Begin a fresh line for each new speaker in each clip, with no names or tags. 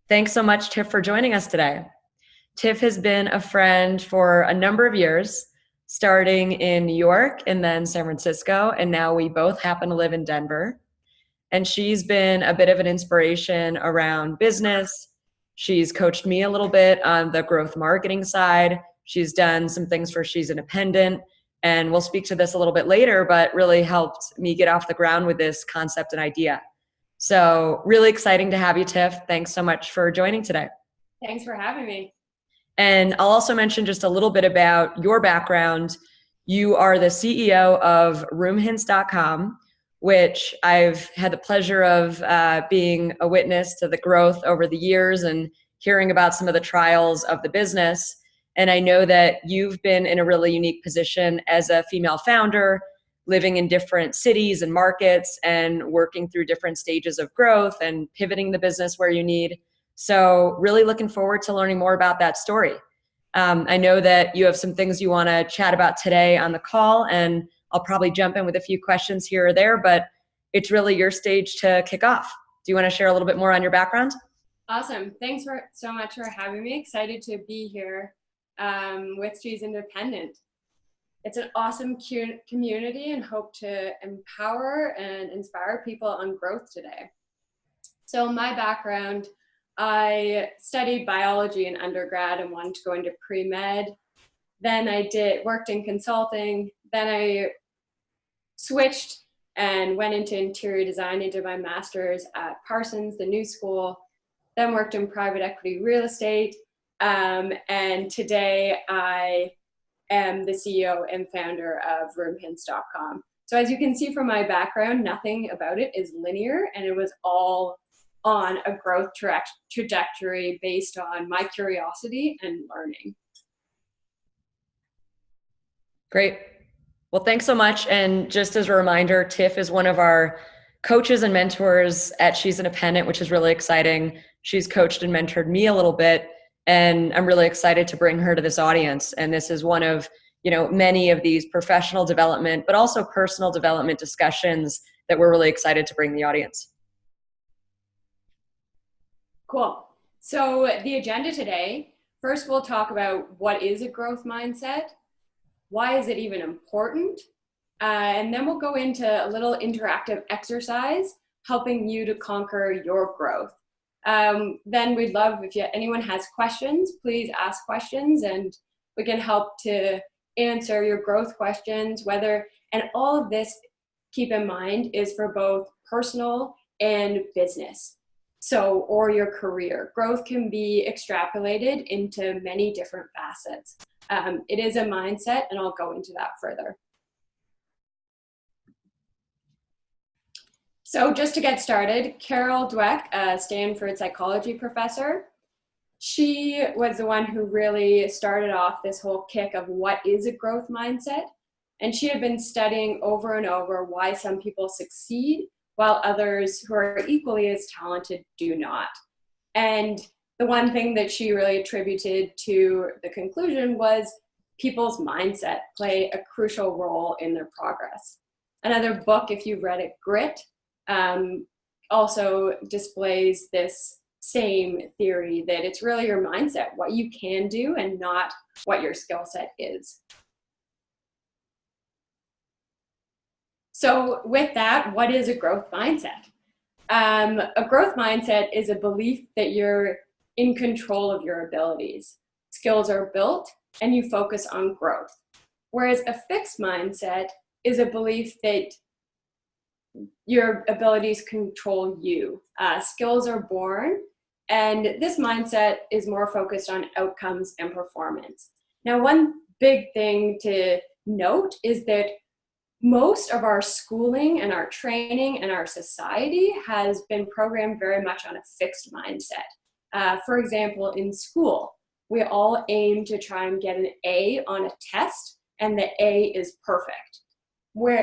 Thanks so much, Tiff, for joining us today. Tiff has been a friend for a number of years, starting in New York and then San Francisco, and now we both happen to live in Denver. And she's been a bit of an inspiration around business. She's coached me a little bit on the growth marketing side. She's done some things for She's Independent, and we'll speak to this a little bit later, but really helped me get off the ground with this concept and idea. So really exciting to have you, Tiff. Thanks so much for joining today.
Thanks for having me.
And I'll also mention just a little bit about your background. You are the CEO of Roomhints.com, which I've had the pleasure of being a witness to the growth over the years and hearing about some of the trials of the business. And I know that you've been in a really unique position as a female founder, living in different cities and markets and working through different stages of growth and pivoting the business where you need. So really looking forward to learning more about that story. I know that you have some things you want to chat about today on the call, and I'll probably jump in with a few questions here or there, but it's really your stage to kick off. Do you want to share a little bit more on your background?
Awesome. Thanks so much for having me. Excited to be here with She's Independent. It's an awesome community and hope to empower and inspire people on growth today. So my background, I studied biology in undergrad and wanted to go into pre-med. Then I worked in consulting. Then I switched and went into interior design and did my master's at Parsons, the new school. Then worked in private equity real estate. And today I am the CEO and founder of Roomhints.com. So as you can see from my background, nothing about it is linear, and it was all on a growth trajectory based on my curiosity and learning.
Great. Well, thanks so much. And just as a reminder, Tiff is one of our coaches and mentors at She's Independent, which is really exciting. She's coached and mentored me a little bit, and I'm really excited to bring her to this audience. And this is one of, many of these professional development, but also personal development discussions that we're really excited to bring the audience.
Cool. So the agenda today, first we'll talk about what is a growth mindset, why is it even important, and then we'll go into a little interactive exercise helping you to conquer your growth. Then we'd love if anyone has questions, please ask questions and we can help to answer your growth questions, and all of this, keep in mind, is for both personal and business. Or your career. Growth can be extrapolated into many different facets. It is a mindset, and I'll go into that further. So just to get started, Carol Dweck, a Stanford psychology professor, she was the one who really started off this whole kick of what is a growth mindset. And she had been studying over and over why some people succeed while others who are equally as talented do not. And the one thing that she really attributed to the conclusion was people's mindset play a crucial role in their progress. Another book, if you've read it, Grit, also displays this same theory that it's really your mindset, what you can do and not what your skill set is. So with that, what is a growth mindset? A growth mindset is a belief that you're in control of your abilities. Skills are built and you focus on growth. Whereas a fixed mindset is a belief that your abilities control you. Skills are born, and this mindset is more focused on outcomes and performance. Now, one big thing to note is that most of our schooling and our training and our society has been programmed very much on a fixed mindset. For example, in school, we all aim to try and get an A on a test, and the A is perfect,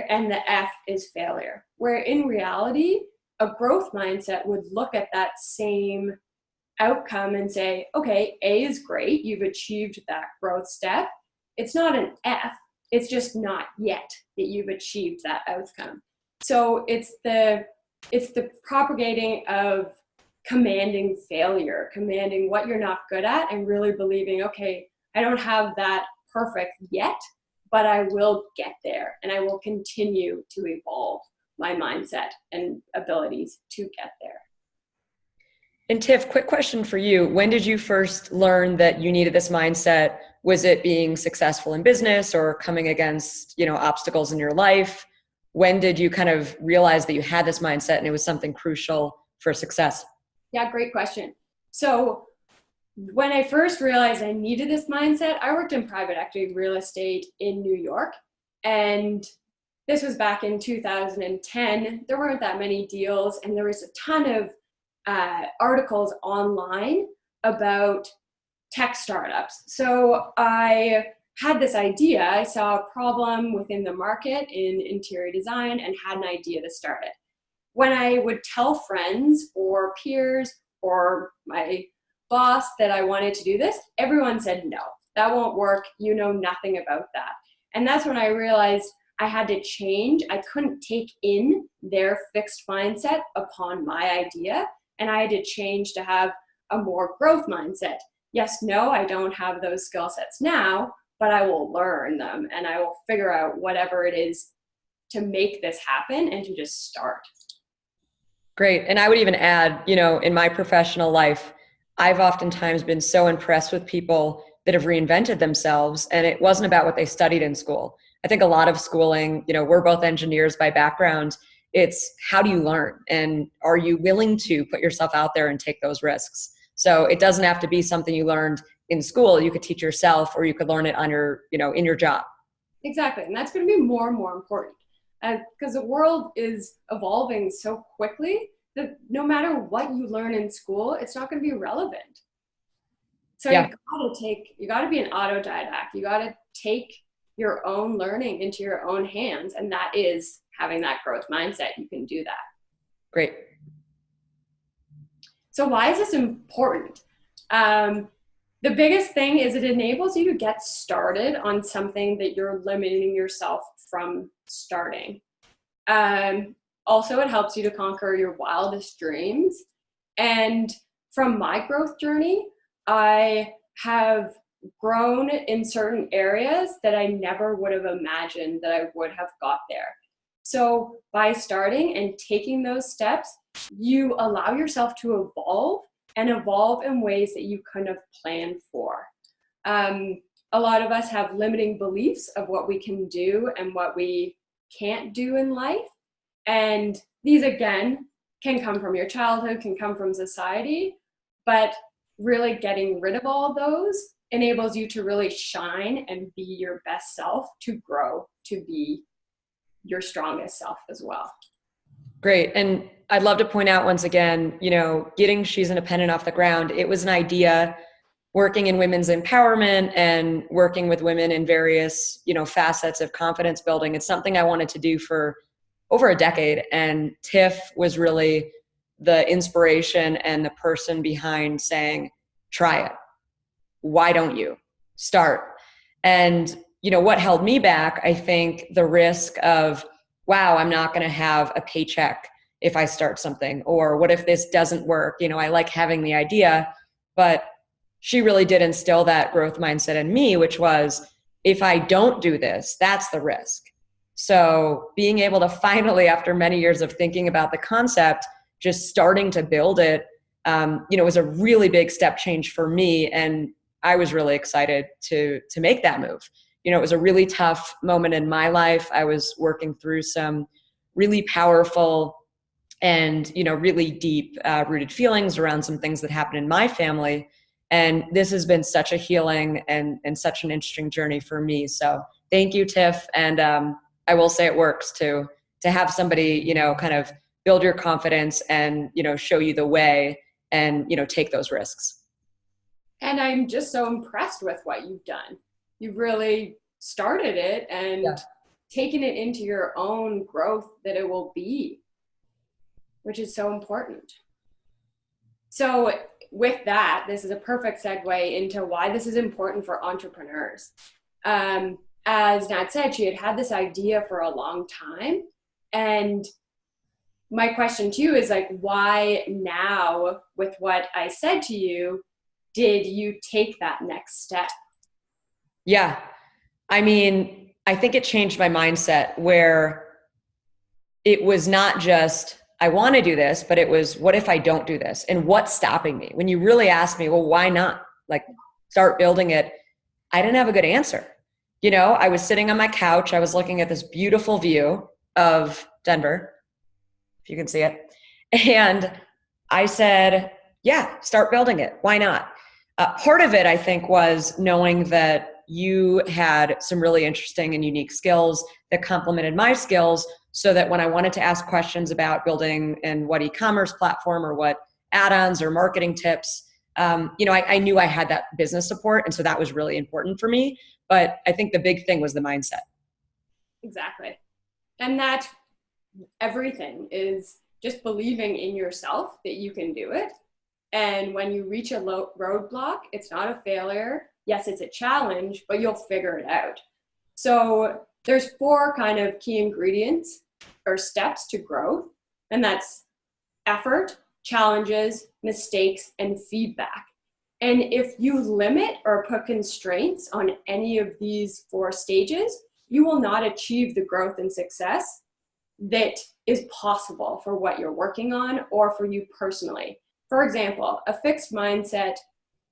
and the F is failure. Where in reality, a growth mindset would look at that same outcome and say, okay, A is great, you've achieved that growth step. It's not an F, it's just not yet that you've achieved that outcome. So it's the propagating of commanding failure, commanding what you're not good at, and really believing, okay, I don't have that perfect yet, but I will get there, and I will continue to evolve my mindset and abilities to get there.
And Tiff, quick question for you. When did you first learn that you needed this mindset? Was it being successful in business or coming against, obstacles in your life? When did you kind of realize that you had this mindset and it was something crucial for success?
Yeah, great question. So when I first realized I needed this mindset, I worked in private equity real estate in New York. And this was back in 2010. There weren't that many deals, and there was a ton of articles online about tech startups. So I had this idea. I saw a problem within the market in interior design and had an idea to start it. When I would tell friends or peers or my boss that I wanted to do this, everyone said, no, that won't work. You know nothing about that. And that's when I realized I had to change. I couldn't take in their fixed mindset upon my idea. And I had to change to have a more growth mindset. Yes, no, I don't have those skill sets now, but I will learn them and I will figure out whatever it is to make this happen and to just start.
Great. And I would even add, in my professional life, I've oftentimes been so impressed with people that have reinvented themselves, and it wasn't about what they studied in school. I think a lot of schooling, we're both engineers by background. It's how do you learn, and are you willing to put yourself out there and take those risks? So it doesn't have to be something you learned in school. You could teach yourself, or you could learn it on your, in your job.
Exactly. And that's going to be more and more important because the world is evolving so quickly that no matter what you learn in school, it's not going to be relevant. So
Yeah.
you got to be an autodidact. You got to take your own learning into your own hands. And that is having that growth mindset. You can do that.
Great.
So why is this important? The biggest thing is it enables you to get started on something that you're limiting yourself from starting. Also, it helps you to conquer your wildest dreams. And from my growth journey, I have grown in certain areas that I never would have imagined that I would have got there. So by starting and taking those steps, you allow yourself to evolve and evolve in ways that you couldn't have planned for. A lot of us have limiting beliefs of what we can do and what we can't do in life. And these, again, can come from your childhood, can come from society, but really getting rid of all those enables you to really shine and be your best self, to grow, to be your strongest self as well.
Great. And I'd love to point out once again, getting She's Independent off the ground, it was an idea working in women's empowerment and working with women in various, facets of confidence building. It's something I wanted to do for over a decade. And Tiff was really the inspiration and the person behind saying, try it. Why don't you start? And, what held me back, I think the risk of, wow, I'm not going to have a paycheck if I start something, or what if this doesn't work? I like having the idea, but she really did instill that growth mindset in me, which was, if I don't do this, that's the risk. So being able to finally, after many years of thinking about the concept, just starting to build it, was a really big step change for me. And I was really excited to make that move. It was a really tough moment in my life. I was working through some really powerful and, really deep rooted feelings around some things that happened in my family. And this has been such a healing and such an interesting journey for me. So thank you, Tiff. And I will say it works to have somebody, kind of build your confidence and, show you the way and, take those risks.
And I'm just so impressed with what you've done. You've really started it and taken it into your own growth that it will be, which is so important. So with that, this is a perfect segue into why this is important for entrepreneurs. As Nat said, she had this idea for a long time, and my question to you is like, why now, with what I said to you, did you take that next step?
Yeah. I mean, I think it changed my mindset where it was not just, I want to do this, but it was, what if I don't do this? And what's stopping me? When you really ask me, well, why not? Like, start building it. I didn't have a good answer. You know, I was sitting on my couch. I was looking at this beautiful view of Denver, if you can see it. And I said, yeah, start building it. Why not? Part of it, I think, was knowing that you had some really interesting and unique skills that complemented my skills, so that when I wanted to ask questions about building and what e-commerce platform or what add-ons or marketing tips, I knew I had that business support. And so that was really important for me. But I think the big thing was the mindset.
Exactly. And that everything is just believing in yourself that you can do it. And when you reach a roadblock, it's not a failure. Yes, it's a challenge, but you'll figure it out. So there's 4 kind of key ingredients or steps to growth, and that's effort, challenges, mistakes, and feedback. And if you limit or put constraints on any of these 4 stages, you will not achieve the growth and success that is possible for what you're working on or for you personally. For example, a fixed mindset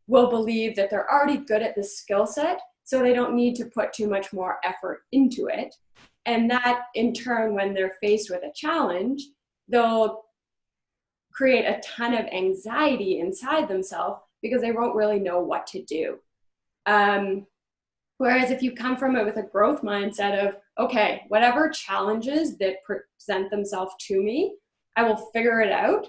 will believe that they're already good at this skill set, so they don't need to put too much more effort into it. And that, in turn, when they're faced with a challenge, they'll create a ton of anxiety inside themselves because they won't really know what to do. Whereas if you come from it with a growth mindset of, okay, whatever challenges that present themselves to me, I will figure it out,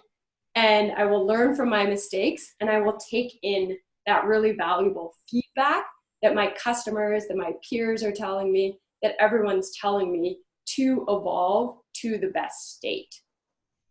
and I will learn from my mistakes, and I will take in that really valuable feedback that my customers, that my peers are telling me, that everyone's telling me to evolve to the best state.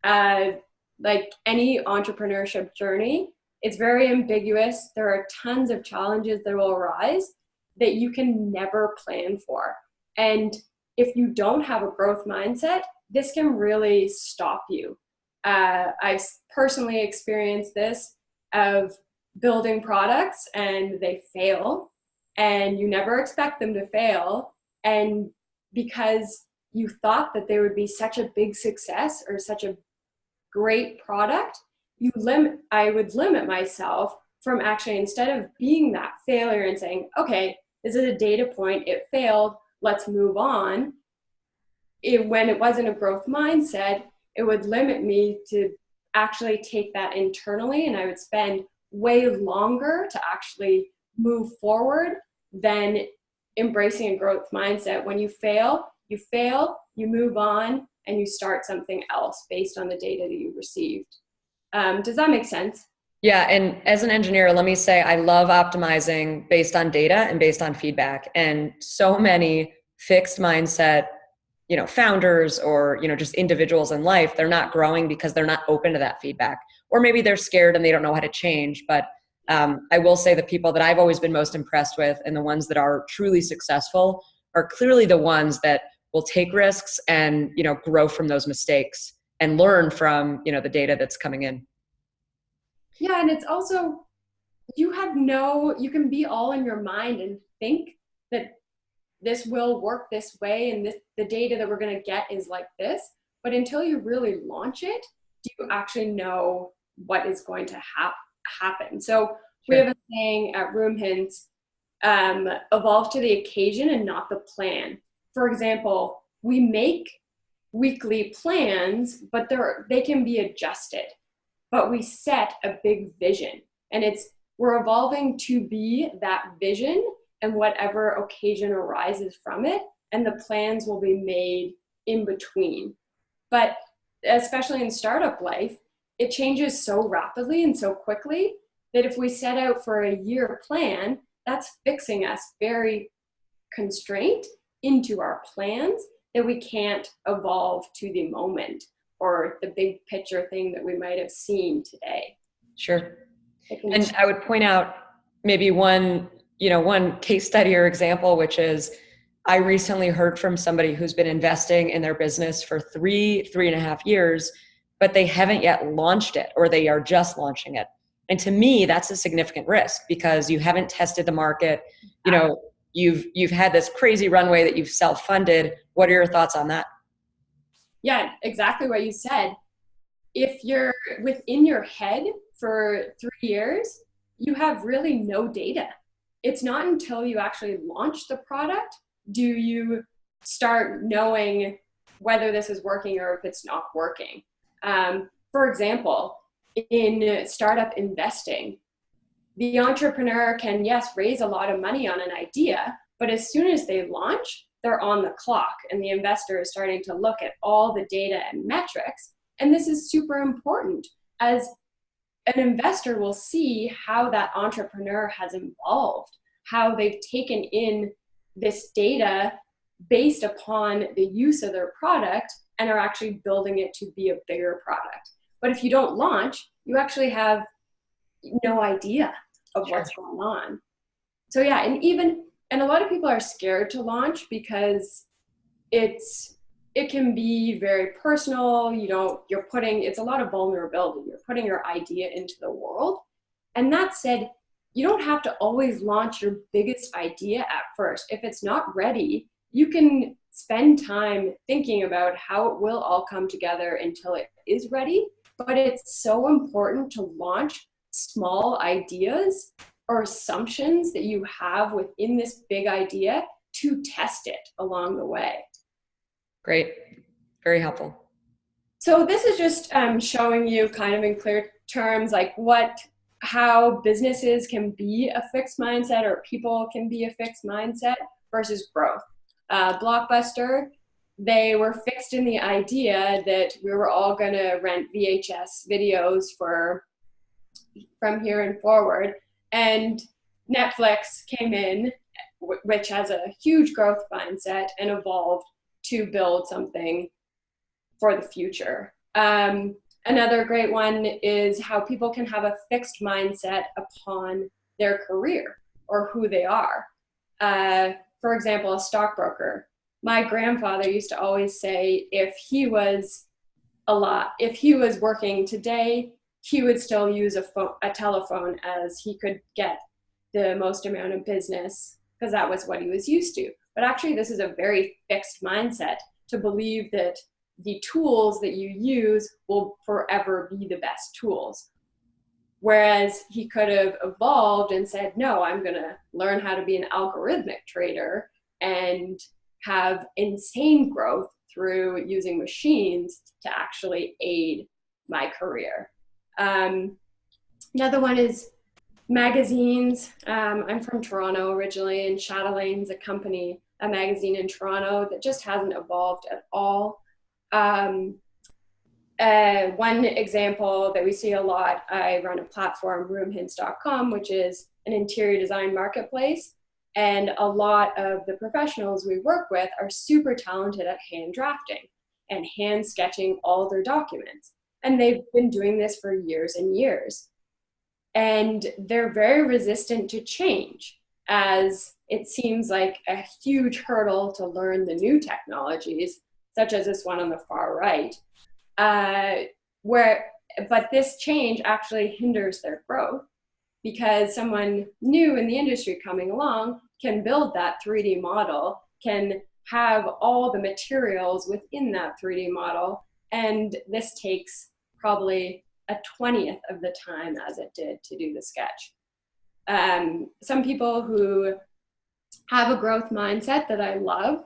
Like any entrepreneurship journey, it's very ambiguous. There are tons of challenges that will arise that you can never plan for. And if you don't have a growth mindset, this can really stop you. I've personally experienced this of building products and they fail, and you never expect them to fail. And because you thought that they would be such a big success or such a great product, I would limit myself from actually, instead of being that failure and saying, okay, this is a data point, it failed, let's move on. When it wasn't a growth mindset, it would limit me to actually take that internally, and I would spend way longer to actually move forward than embracing a growth mindset. When you fail, you move on, and you start something else based on the data that you received. Does that make sense?
Yeah. And as an engineer, let me say, I love optimizing based on data and based on feedback. And so many fixed mindset, founders or, just individuals in life, they're not growing because they're not open to that feedback, or maybe they're scared and they don't know how to change. But I will say the people that I've always been most impressed with and the ones that are truly successful are clearly the ones that will take risks and, grow from those mistakes and learn from, the data that's coming in.
Yeah. And it's also, you can be all in your mind and think that this will work this way, and the data that we're going to get is like this. But until you really launch it, do you actually know what is going to happen? So sure. We have a saying at Roomhints, evolve to the occasion and not the plan. For example, we make weekly plans, but they can be adjusted. But we set a big vision, and we're evolving to be that vision, and whatever occasion arises from it, and the plans will be made in between. But especially in startup life, it changes so rapidly and so quickly that if we set out for a year plan, that's fixing us very constrained into our plans that we can't evolve to the moment or the big picture thing that we might have seen today.
Sure. And I would point out maybe one case study or example, which is I recently heard from somebody who's been investing in their business for 3.5 years. but they haven't yet launched it, or they are just launching it. And to me, that's a significant risk because you haven't tested the market. You know, you've had this crazy runway that you've self-funded. What are your thoughts on that?
Yeah, exactly what you said. If you're within your head for 3 years, you have really no data. It's not until you actually launch the product do you start knowing whether this is working or if it's not working. For example, in startup investing, the entrepreneur can, yes, raise a lot of money on an idea, but as soon as they launch, they're on the clock and the investor is starting to look at all the data and metrics. And this is super important, as an investor will see how that entrepreneur has evolved, how they've taken in this data based upon the use of their product and are actually building it to be a bigger product. But if you don't launch, you actually have no idea of what's going on. So yeah, and a lot of people are scared to launch because it can be very personal. It's a lot of vulnerability. You're putting your idea into the world. And that said, you don't have to always launch your biggest idea at first. If it's not ready, you can spend time thinking about how it will all come together until it is ready. But it's so important to launch small ideas or assumptions that you have within this big idea to test it along the way.
Great. Very helpful.
So this is just showing you kind of in clear terms, like how businesses can be a fixed mindset or people can be a fixed mindset versus growth. Blockbuster, they were fixed in the idea that we were all going to rent VHS videos from here and forward. And Netflix came in, which has a huge growth mindset, and evolved to build something for the future. Another great one is how people can have a fixed mindset upon their career or who they are. For example, a stockbroker. My grandfather used to always say if he was working today, he would still use a telephone as he could get the most amount of business because that was what he was used to. But actually, this is a very fixed mindset to believe that the tools that you use will forever be the best tools. Whereas he could have evolved and said, no, I'm going to learn how to be an algorithmic trader and have insane growth through using machines to actually aid my career. Another one is magazines. I'm from Toronto originally, and Chatelain's a magazine in Toronto that just hasn't evolved at all. One example that we see a lot, I run a platform, Roomhints.com, which is an interior design marketplace. And a lot of the professionals we work with are super talented at hand drafting and hand sketching all their documents. And they've been doing this for years and years. And they're very resistant to change, as it seems like a huge hurdle to learn the new technologies, such as this one on the far right, but this change actually hinders their growth because someone new in the industry coming along can build that 3D model, can have all the materials within that 3D model, and this takes probably a 20th of the time as it did to do the sketch. Some people who have a growth mindset that I love,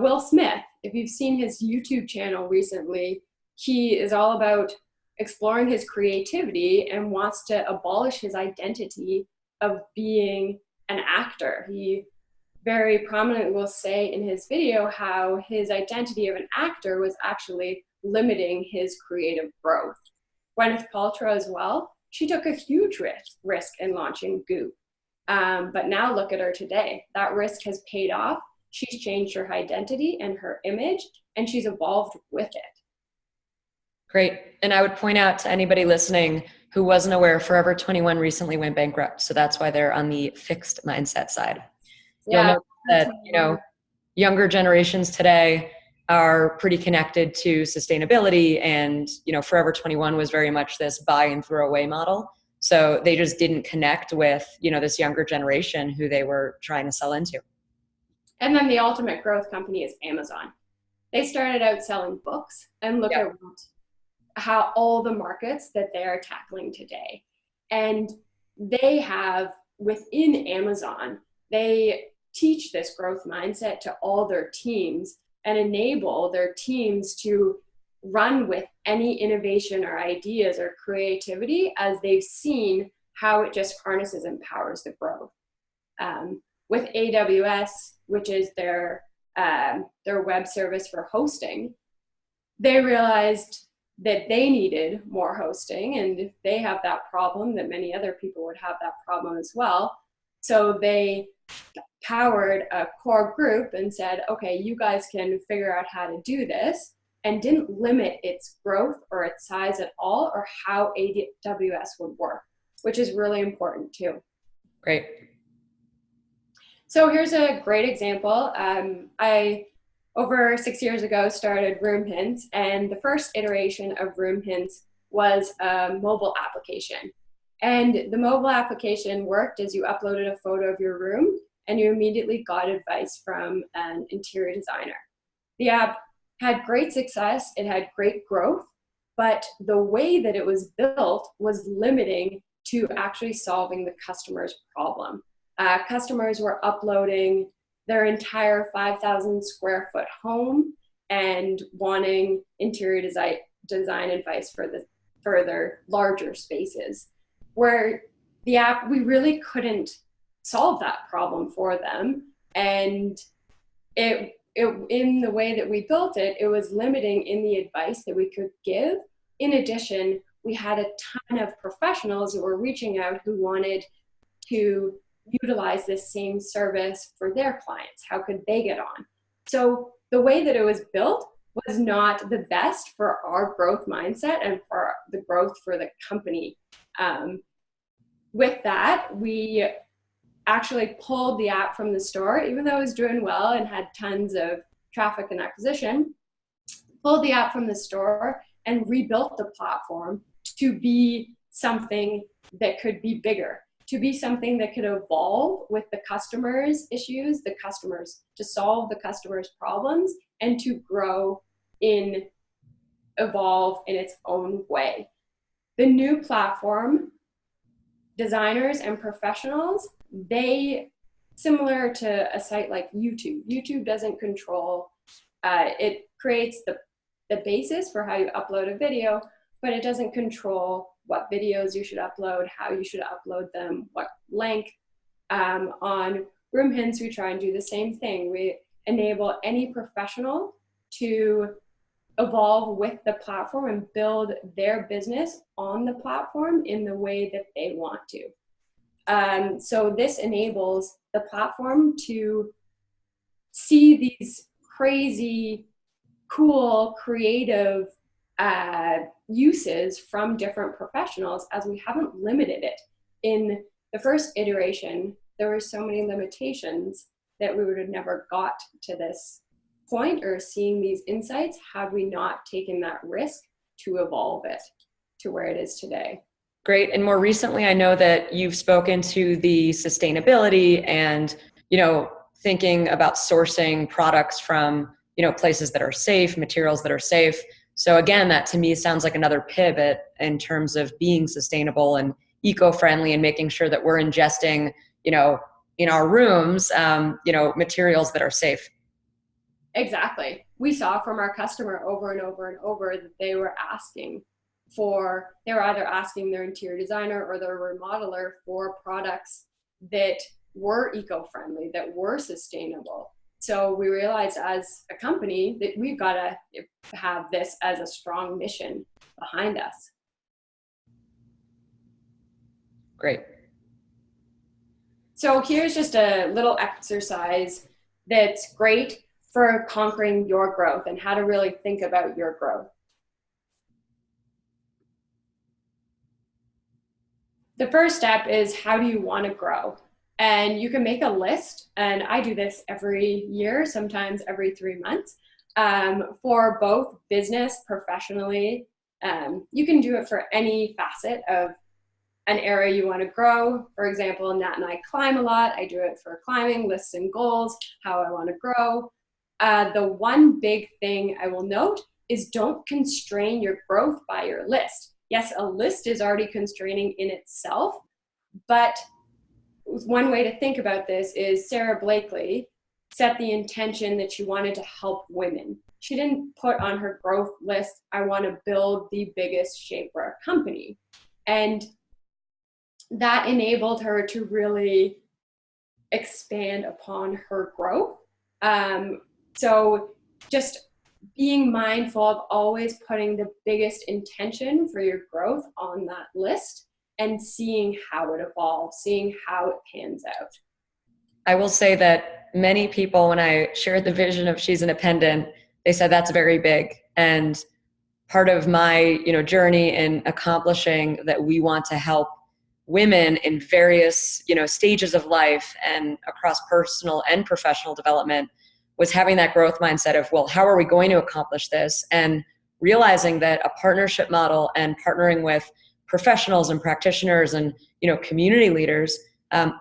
Will Smith, if you've seen his YouTube channel recently, he is all about exploring his creativity and wants to abolish his identity of being an actor. He very prominently will say in his video how his identity of an actor was actually limiting his creative growth. Gwyneth Paltrow as well, she took a huge risk in launching Goop. But now look at her today. That risk has paid off. She's changed her identity and her image, and she's evolved with it.
Great. And I would point out to anybody listening who wasn't aware, Forever 21 recently went bankrupt. So that's why they're on the fixed mindset side.
Yeah.
You'll know that, younger generations today are pretty connected to sustainability, and Forever 21 was very much this buy and throw away model. So they just didn't connect with this younger generation who they were trying to sell into.
And then the ultimate growth company is Amazon. They started out selling books, and look at how all the markets that they are tackling today. And they have, within Amazon, they teach this growth mindset to all their teams and enable their teams to run with any innovation or ideas or creativity, as they've seen how it just harnesses and powers the growth. With AWS, which is their web service for hosting, they realized that they needed more hosting, and if they have that problem, that many other people would have that problem as well. So they powered a core group and said, okay, you guys can figure out how to do this, and didn't limit its growth or its size at all, or how AWS would work, which is really important too.
Great.
So here's a great example. I, over 6 years ago, started Roomhints, and the first iteration of Roomhints was a mobile application. And the mobile application worked as you uploaded a photo of your room, and you immediately got advice from an interior designer. The app had great success, it had great growth, but the way that it was built was limiting to actually solving the customer's problem. Customers were uploading their entire 5,000 square foot home and wanting interior design advice for their larger spaces, where the app, we really couldn't solve that problem for them. And it in the way that we built it, it was limiting in the advice that we could give. In addition, we had a ton of professionals who were reaching out who wanted to utilize this same service for their clients. How could they get on? So the way that it was built was not the best for our growth mindset and for the growth for the company. With that, we actually pulled the app from the store, even though it was doing well and had tons of traffic and acquisition, pulled the app from the store and rebuilt the platform to be something that could be bigger, to be something that could evolve with the customers' issues, to solve the customers' problems, and to grow evolve in its own way. The new platform, designers and professionals, they, similar to a site like YouTube doesn't control, it creates the basis for how you upload a video, but it doesn't control what videos you should upload, how you should upload them, what length. On Roomhints, we try and do the same thing. We enable any professional to evolve with the platform and build their business on the platform in the way that they want to. So this enables the platform to see these crazy, cool, creative uses from different professionals, as we haven't limited it. In the first iteration, there were so many limitations that we would have never got to this point or seeing these insights had we not taken that risk to evolve it to where it is today.
Great. And more recently, I know that you've spoken to the sustainability and, thinking about sourcing products from, places that are safe, materials that are safe. So again, that to me sounds like another pivot in terms of being sustainable and eco-friendly and making sure that we're ingesting, in our rooms, materials that are safe.
Exactly. We saw from our customer over and over and over that they were either asking their interior designer or their remodeler for products that were eco-friendly, that were sustainable. So we realized as a company that we've got to have this as a strong mission behind us.
Great.
So here's just a little exercise that's great for conquering your growth and how to really think about your growth. The first step is, how do you want to grow? And you can make a list, and I do this every year, sometimes every 3 months, for both business, professionally. You can do it for any facet of an area you want to grow. For example, Nat and I climb a lot. I do it for climbing, lists and goals, how I want to grow. The one big thing I will note is don't constrain your growth by your list. Yes, a list is already constraining in itself, but one way to think about this is Sarah Blakely set the intention that she wanted to help women. She didn't put on her growth list, I want to build the biggest shapewear company. And that enabled her to really expand upon her growth. So just being mindful of always putting the biggest intention for your growth on that list and seeing how it evolves, seeing how it pans out.
I will say that many people, when I shared the vision of She's Independent, they said that's very big. And part of my, journey in accomplishing that, we want to help women in various, stages of life and across personal and professional development, was having that growth mindset of, well, how are we going to accomplish this? And realizing that a partnership model and partnering with professionals and practitioners and, community leaders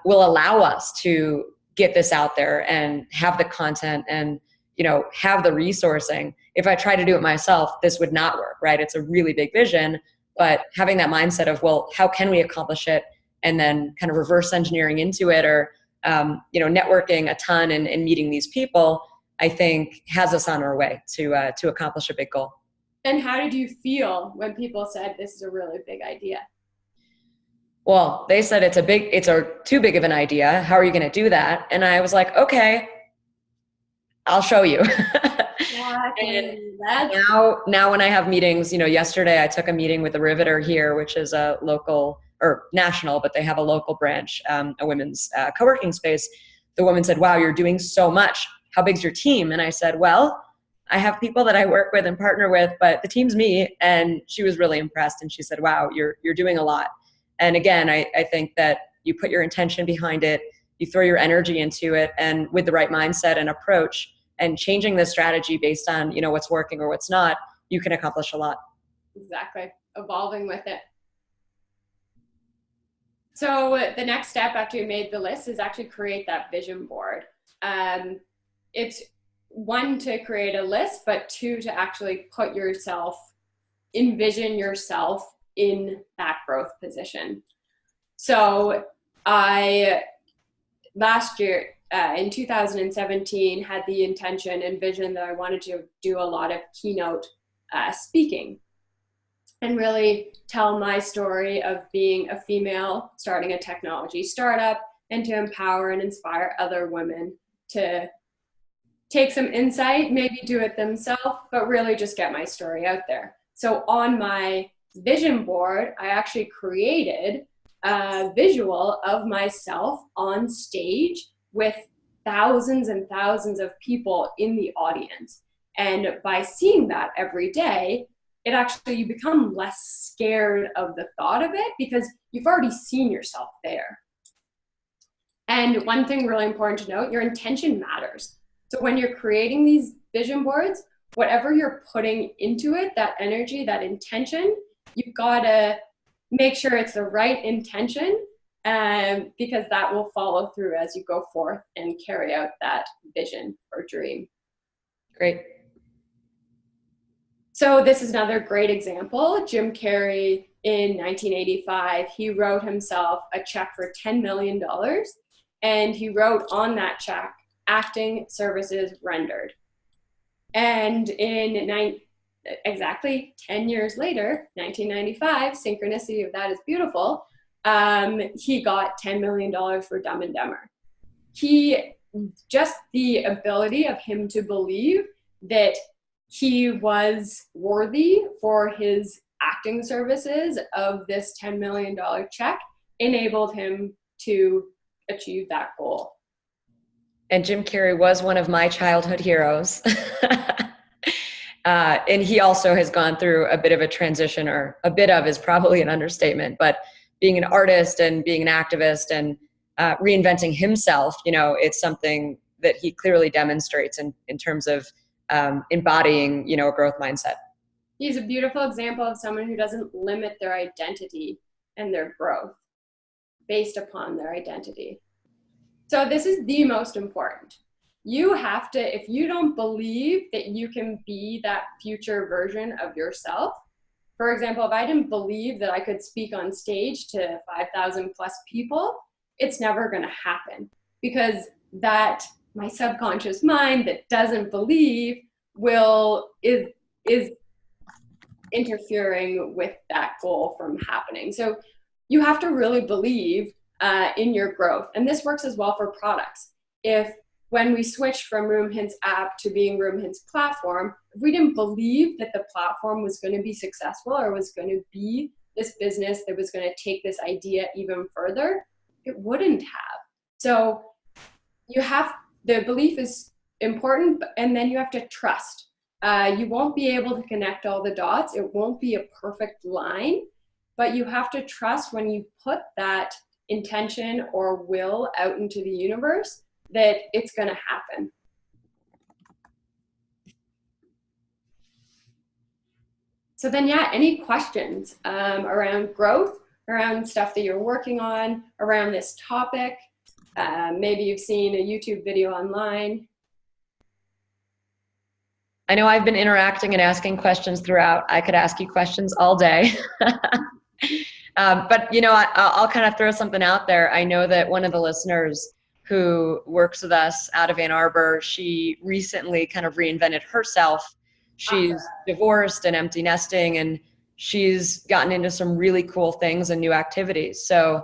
will allow us to get this out there and have the content and, have the resourcing. If I try to do it myself, this would not work, right? It's a really big vision, but having that mindset of, well, how can we accomplish it? And then kind of reverse engineering into it, or, networking a ton and meeting these people, I think has us on our way to accomplish a big goal.
And how did you feel when people said this is a really big idea?
Well, they said it's too big of an idea. How are you going to do that? And I was like, okay, I'll show you. And now when I have meetings, yesterday I took a meeting with the Riveter here, which is a local or national, but they have a local branch, a women's co-working space. The woman said, wow, you're doing so much. How big's your team? And I said, well, I have people that I work with and partner with, but the team's me. And she was really impressed. And she said, wow, you're doing a lot. And again, I think that you put your intention behind it, you throw your energy into it, and with the right mindset and approach and changing the strategy based on, what's working or what's not, you can accomplish a lot. Exactly.
Evolving with it. So the next step after you made the list is actually create that vision board. It's one, to create a list, but two, to actually envision yourself in that growth position. So I, last year, in 2017, had the intention and vision that I wanted to do a lot of keynote speaking and really tell my story of being a female starting a technology startup, and to empower and inspire other women to take some insight, maybe do it themselves, but really just get my story out there. So on my vision board, I actually created a visual of myself on stage with thousands and thousands of people in the audience. And by seeing that every day, you become less scared of the thought of it because you've already seen yourself there. And one thing really important to note, your intention matters. So when you're creating these vision boards, whatever you're putting into it, that energy, that intention, you've got to make sure it's the right intention, because that will follow through as you go forth and carry out that vision or dream.
Great.
So this is another great example. Jim Carrey in 1985, he wrote himself a check for $10 million, and he wrote on that check, acting services rendered. And exactly 10 years later, 1995, synchronicity of that is beautiful, he got $10 million for Dumb and Dumber. Just the ability of him to believe that he was worthy for his acting services of this $10 million check enabled him to achieve that goal.
And Jim Carrey was one of my childhood heroes. And he also has gone through a bit of a transition, or a bit of is probably an understatement, but being an artist and being an activist and reinventing himself, it's something that he clearly demonstrates in terms of embodying, you know, a growth mindset.
He's a beautiful example of someone who doesn't limit their identity and their growth based upon their identity. So this is the most important. You have to, if you don't believe that you can be that future version of yourself, for example, if I didn't believe that I could speak on stage to 5,000 plus people, it's never going to happen, because that my subconscious mind that doesn't believe is interfering with that goal from happening. So you have to really believe in your growth. And this works as well for products. If when we switched from Roomhints app to being Roomhints platform, if we didn't believe that the platform was going to be successful or was going to be this business that was going to take this idea even further, it wouldn't have. So the belief is important, and then you have to trust. You won't be able to connect all the dots. It won't be a perfect line, but you have to trust when you put that intention or will out into the universe that it's going to happen. So then, yeah, any questions around growth, around stuff that you're working on, around this topic? Maybe you've seen a YouTube video online.
I know I've been interacting and asking questions throughout. I could ask you questions all day. But, you know, I'll kind of throw something out there. I know that one of the listeners who works with us out of Ann Arbor, she recently kind of reinvented herself. She's divorced and empty nesting, and she's gotten into some really cool things and new activities. So,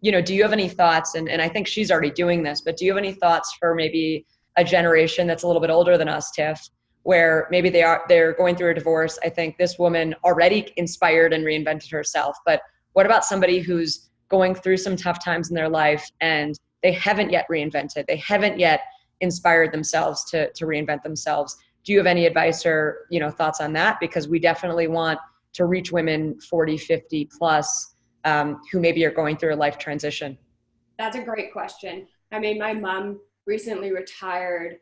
you know, do you have any thoughts? And I think she's already doing this, but do you have any thoughts for maybe a generation that's a little bit older than us, Tiff, where maybe they're going through a divorce? I think this woman already inspired and reinvented herself, but what about somebody who's going through some tough times in their life and they haven't yet reinvented, they haven't yet inspired themselves to reinvent themselves? Do you have any advice or, you know, thoughts on that? Because we definitely want to reach women 40, 50 plus who maybe are going through a life transition.
That's a great question. I mean, my mom recently retired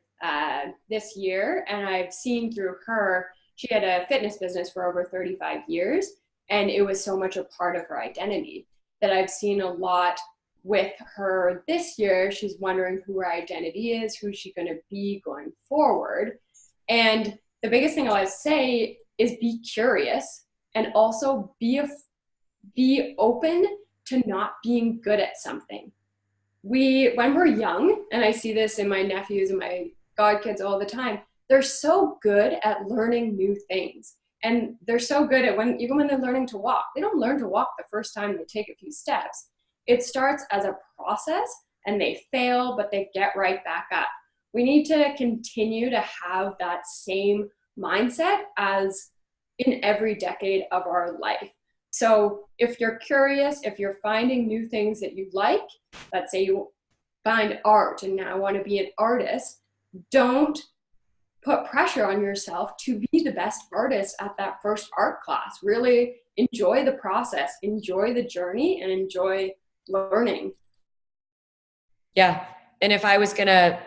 this year, and I've seen through her, she had a fitness business for over 35 years, and it was so much a part of her identity that I've seen a lot with her this year. She's wondering who her identity is, who's she going to be going forward. And the biggest thing I would say is be curious, and also be open to not being good at something. When we're young, and I see this in my nephews and my godkids all the time, they're so good at learning new things. And they're so good at even when they're learning to walk, they don't learn to walk the first time they take a few steps. It starts as a process, and they fail, but they get right back up. We need to continue to have that same mindset as in every decade of our life. So if you're curious, if you're finding new things that you like, let's say you find art and now want to be an artist, don't put pressure on yourself to be the best artist at that first art class. Really enjoy the process, enjoy the journey, and enjoy learning.
Yeah. And if I was going to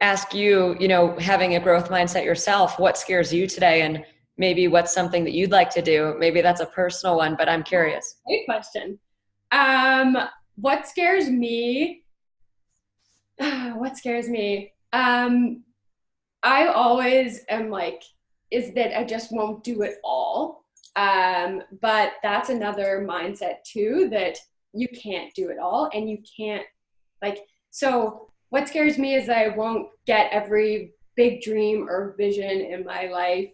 ask you, you know, having a growth mindset yourself, what scares you today? And maybe what's something that you'd like to do? Maybe that's a personal one, but I'm curious.
Great question. What scares me? What scares me? I always am like, is that I just won't do it all. But that's another mindset too, that you can't do it all, and you can't so what scares me is that I won't get every big dream or vision in my life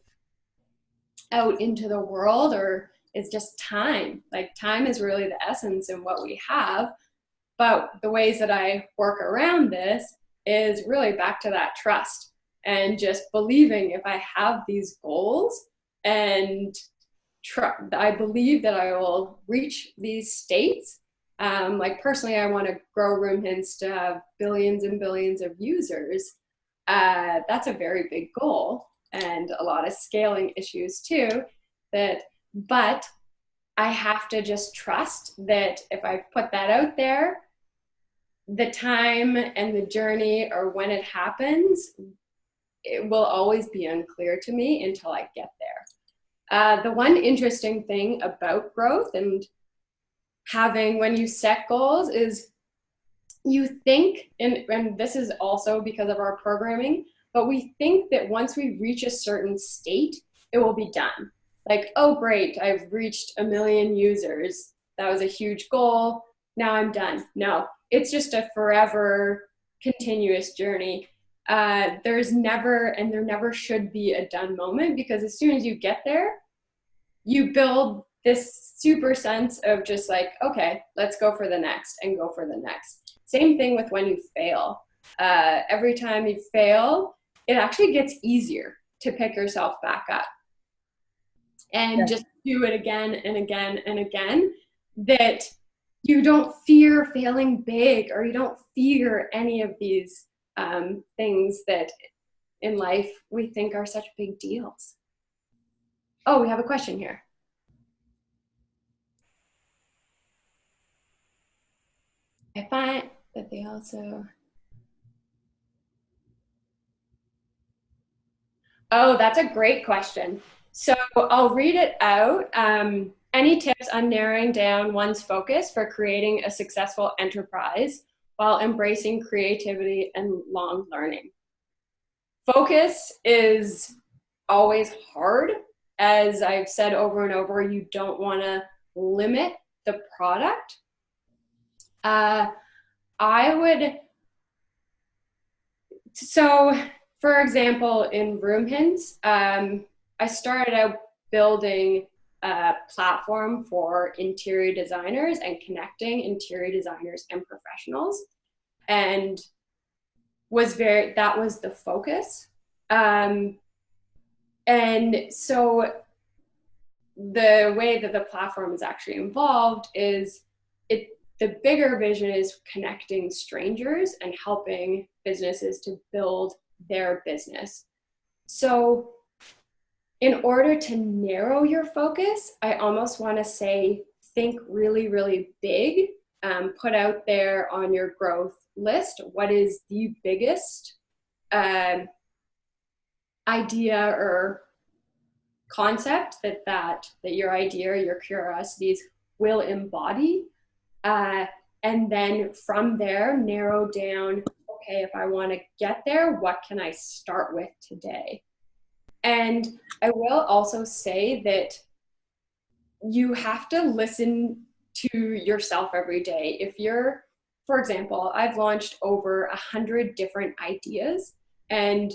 out into the world, or it's just time. Time is really the essence in what we have. But the ways that I work around this is really back to that trust and just believing if I have these goals and I believe that I will reach these states. Personally, I want to grow Roomhints to have billions and billions of users. That's a very big goal, and a lot of scaling issues too. But I have to just trust that if I put that out there, the time and the journey, or when it happens, it will always be unclear to me until I get there. The one interesting thing about growth and having, when you set goals, is you think, and this is also because of our programming, but we think that once we reach a certain state, it will be done. Like, oh, great, I've reached 1 million users. That was a huge goal. Now I'm done. No, it's just a forever continuous journey. There's never, and there never should be a done moment, because as soon as you get there, you build this super sense of just like, okay, let's go for the next and go for the next. Same thing with when you fail. Every time you fail, it actually gets easier to pick yourself back up and just do it again and again and again, that you don't fear failing big, or you don't fear any of these things that in life we think are such big deals. Oh, we have a question here. I find that they also... Oh, that's a great question. So I'll read it out. Any tips on narrowing down one's focus for creating a successful enterprise while embracing creativity and long learning? Focus is always hard. As I've said over and over, you don't want to limit the product. So for example, in Roomhints, I started out building a platform for interior designers and connecting interior designers and professionals, and that was the focus. And so the way that the platform is actually involved is the bigger vision is connecting strangers and helping businesses to build their business. So in order to narrow your focus, I almost want to say, think really, really big. Put out there on your growth list what is the biggest idea or concept that your idea or your curiosities will embody. And then from there, narrow down, okay, if I want to get there, what can I start with today? And I will also say that you have to listen to yourself every day. If you're, for example, I've launched over 100 different ideas, and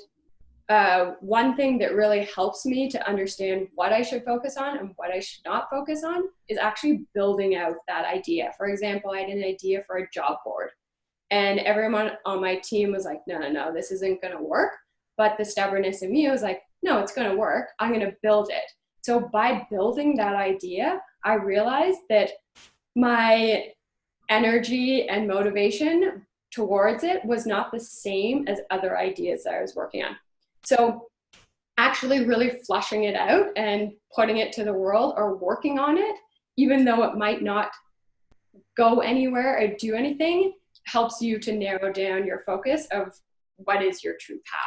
one thing that really helps me to understand what I should focus on and what I should not focus on is actually building out that idea. For example, I had an idea for a job board, and everyone on my team was like, no, this isn't going to work. But the stubbornness in me was like, no, it's going to work. I'm going to build it. So by building that idea, I realized that my energy and motivation towards it was not the same as other ideas that I was working on. So actually really flushing it out and putting it to the world or working on it, even though it might not go anywhere or do anything, helps you to narrow down your focus of what is your true path.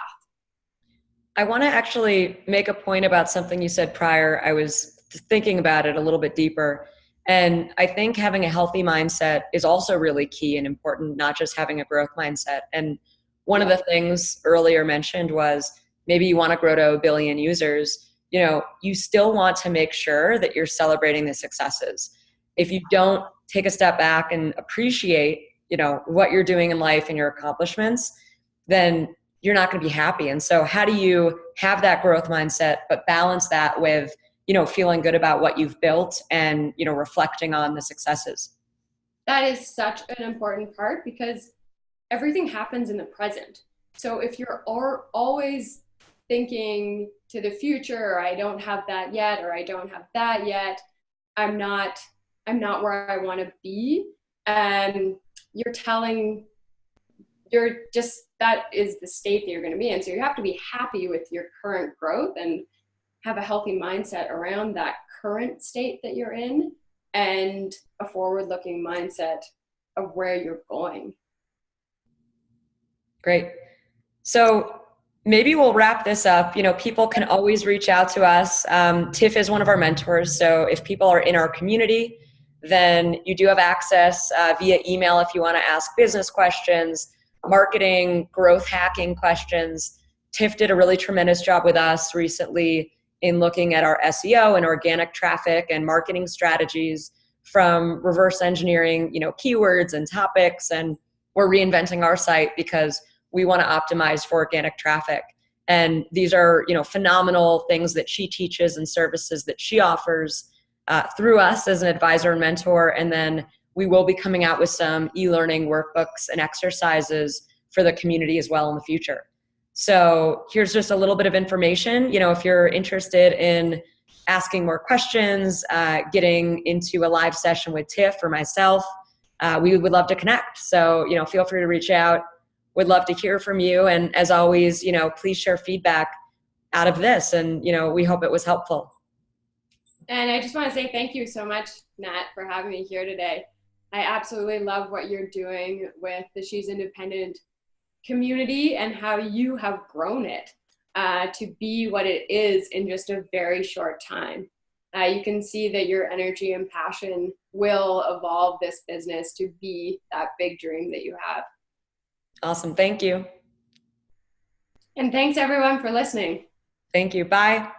I want to actually make a point about something you said prior. I was thinking about it a little bit deeper. And I think having a healthy mindset is also really key and important, not just having a growth mindset. And one of the things earlier mentioned was maybe you want to grow to 1 billion users. You still want to make sure that you're celebrating the successes. If you don't take a step back and appreciate, what you're doing in life and your accomplishments, then you're not going to be happy. And so how do you have that growth mindset, but balance that with, feeling good about what you've built and, reflecting on the successes?
That is such an important part, because everything happens in the present. So if you're always thinking to the future, or I don't have that yet, or I don't have that yet, I'm not where I want to be, that is the state that you're going to be in. So you have to be happy with your current growth and have a healthy mindset around that current state that you're in, and a forward-looking mindset of where you're going.
Great. So maybe we'll wrap this up. People can always reach out to us. Tiff is one of our mentors. So if people are in our community, then you do have access via email if you want to ask business questions, marketing, growth hacking questions. Tiff did a really tremendous job with us recently in looking at our SEO and organic traffic and marketing strategies from reverse engineering, keywords and topics. And we're reinventing our site because we want to optimize for organic traffic. And these are, phenomenal things that she teaches and services that she offers through us as an advisor and mentor. And then we will be coming out with some e-learning workbooks and exercises for the community as well in the future. So here's just a little bit of information. If you're interested in asking more questions, getting into a live session with Tiff or myself, we would love to connect. So, feel free to reach out. Would love to hear from you. And as always, please share feedback out of this. And, we hope it was helpful.
And I just want to say thank you so much, Nat, for having me here today. I absolutely love what you're doing with the She's Independent community and how you have grown it to be what it is in just a very short time. You can see that your energy and passion will evolve this business to be that big dream that you have.
Awesome. Thank you.
And thanks everyone for listening.
Thank you. Bye.